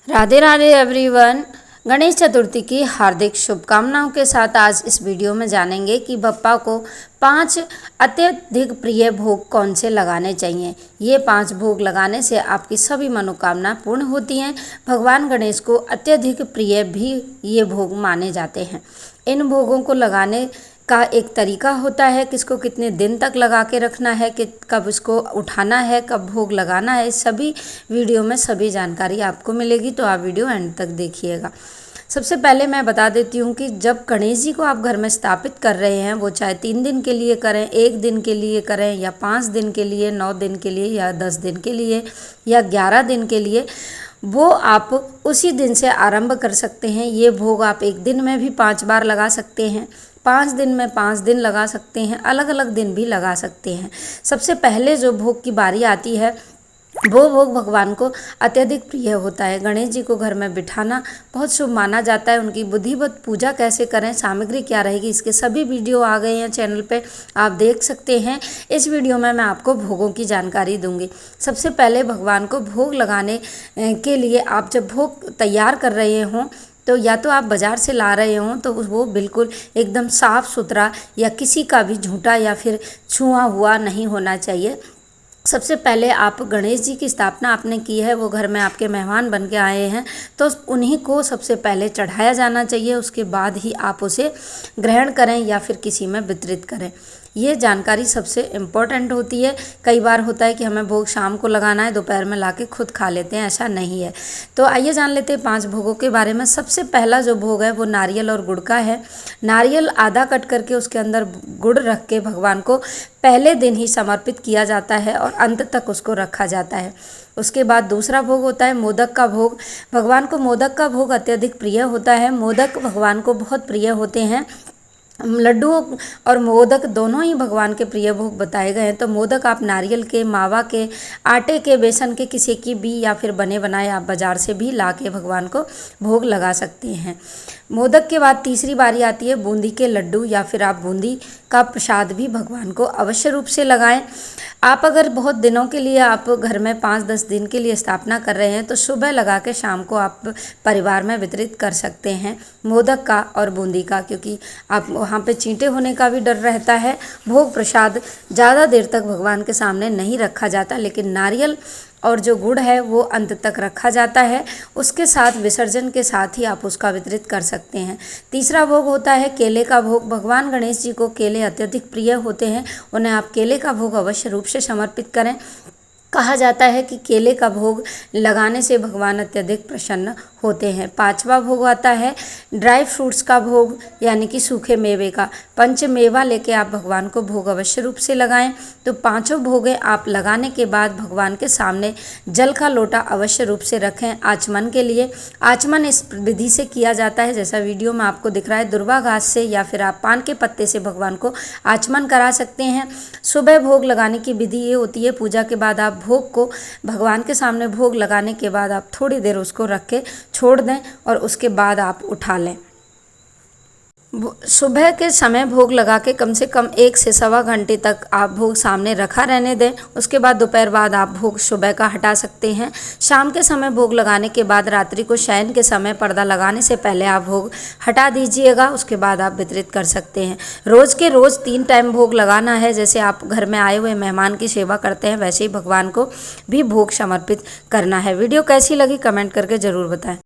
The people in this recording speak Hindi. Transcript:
राधे राधे एवरीवन। गणेश चतुर्थी की हार्दिक शुभकामनाओं के साथ आज इस वीडियो में जानेंगे कि बप्पा को 5 अत्यधिक प्रिय भोग कौन से लगाने चाहिए। ये 5 भोग लगाने से आपकी सभी मनोकामना पूर्ण होती हैं। भगवान गणेश को अत्यधिक प्रिय भी ये भोग माने जाते हैं। इन भोगों को लगाने का एक तरीका होता है, किसको कितने दिन तक लगा के रखना है, कि कब इसको उठाना है, कब भोग लगाना है, सभी वीडियो में सभी जानकारी आपको मिलेगी, तो आप वीडियो एंड तक देखिएगा। सबसे पहले मैं बता देती हूँ कि जब गणेश जी को आप घर में स्थापित कर रहे हैं, वो चाहे 3 दिन के लिए करें, 1 दिन के लिए करें, या 5 दिन के लिए, 9 दिन के लिए, या 10 दिन के लिए, या 11 दिन के लिए, वो आप उसी दिन से आरंभ कर सकते हैं। ये भोग आप एक दिन में भी 5 बार लगा सकते हैं, 5 दिन में 5 दिन लगा सकते हैं, अलग अलग दिन भी लगा सकते हैं। सबसे पहले जो भोग की बारी आती है, वो भोग भगवान को अत्यधिक प्रिय होता है। गणेश जी को घर में बिठाना बहुत शुभ माना जाता है। उनकी विधिवत पूजा कैसे करें, सामग्री क्या रहेगी, इसके सभी वीडियो आ गए हैं चैनल पे, आप देख सकते हैं। इस वीडियो में मैं आपको भोगों की जानकारी दूंगी। सबसे पहले भगवान को भोग लगाने के लिए आप जब भोग तैयार कर रहे हों, तो या तो आप बाज़ार से ला रहे हों तो वो बिल्कुल एकदम साफ़ सुथरा या किसी का भी झूठा या फिर छुआ हुआ नहीं होना चाहिए। सबसे पहले आप गणेश जी की स्थापना आपने की है, वो घर में आपके मेहमान बन के आए हैं, तो उन्हीं को सबसे पहले चढ़ाया जाना चाहिए। उसके बाद ही आप उसे ग्रहण करें या फिर किसी में वितरित करें। ये जानकारी सबसे इम्पोर्टेंट होती है। कई बार होता है कि हमें भोग शाम को लगाना है, दोपहर में लाके खुद खा लेते हैं, ऐसा नहीं है। तो आइए जान लेते हैं 5 भोगों के बारे में। सबसे पहला जो भोग है वो नारियल और गुड़ का है। नारियल आधा कट करके उसके अंदर गुड़ रख के भगवान को पहले दिन ही समर्पित किया जाता है और अंत तक उसको रखा जाता है। उसके बाद दूसरा भोग होता है मोदक का भोग। भगवान को मोदक का भोग अत्यधिक प्रिय होता है। मोदक भगवान को बहुत प्रिय होते हैं। लड्डू और मोदक दोनों ही भगवान के प्रिय भोग बताए गए हैं। तो मोदक आप नारियल के, मावा के, आटे के, बेसन के, किसी की भी, या फिर बने बनाए आप बाज़ार से भी ला के भगवान को भोग लगा सकते हैं। मोदक के बाद तीसरी बारी आती है बूंदी के लड्डू, या फिर आप बूंदी का प्रसाद भी भगवान को अवश्य रूप से लगाएं। आप अगर बहुत दिनों के लिए आप घर में 5-10 दिन के लिए स्थापना कर रहे हैं, तो सुबह लगा के शाम को आप परिवार में वितरित कर सकते हैं मोदक का और बूंदी का, क्योंकि आप वहाँ पे चींटे होने का भी डर रहता है। भोग प्रसाद ज़्यादा देर तक भगवान के सामने नहीं रखा जाता, लेकिन नारियल और जो गुड़ है वो अंत तक रखा जाता है। उसके साथ विसर्जन के साथ ही आप उसका वितरित कर सकते हैं। तीसरा भोग होता है केले का भोग। भगवान गणेश जी को केले अत्यधिक प्रिय होते हैं, उन्हें आप केले का भोग अवश्य रूप से समर्पित करें। कहा जाता है कि केले का भोग लगाने से भगवान अत्यधिक प्रसन्न होते हैं। 5वां भोग आता है ड्राई फ्रूट्स का भोग, यानी कि सूखे मेवे का। पंचमेवा लेके आप भगवान को भोग अवश्य रूप से लगाएं। तो 5 भोगें आप लगाने के बाद भगवान के सामने जल का लोटा अवश्य रूप से रखें आचमन के लिए। आचमन इस विधि से किया जाता है, जैसा वीडियो में आपको दिख रहा है, दुर्वा घास से या फिर आप पान के पत्ते से भगवान को आचमन करा सकते हैं। सुबह भोग लगाने की विधि ये होती है, पूजा के बाद आप भोग को भगवान के सामने भोग लगाने के बाद आप थोड़ी देर उसको रख के छोड़ दें और उसके बाद आप उठा लें। सुबह के समय भोग लगा के कम से कम 1 से सवा घंटे तक आप भोग सामने रखा रहने दें। उसके बाद दोपहर बाद आप भोग सुबह का हटा सकते हैं। शाम के समय भोग लगाने के बाद रात्रि को शयन के समय पर्दा लगाने से पहले आप भोग हटा दीजिएगा। उसके बाद आप वितरित कर सकते हैं। रोज़ के रोज़ 3 टाइम भोग लगाना है। जैसे आप घर में आए हुए मेहमान की सेवा करते हैं, वैसे ही भगवान को भी भोग समर्पित करना है। वीडियो कैसी लगी कमेंट करके ज़रूर बताएँ।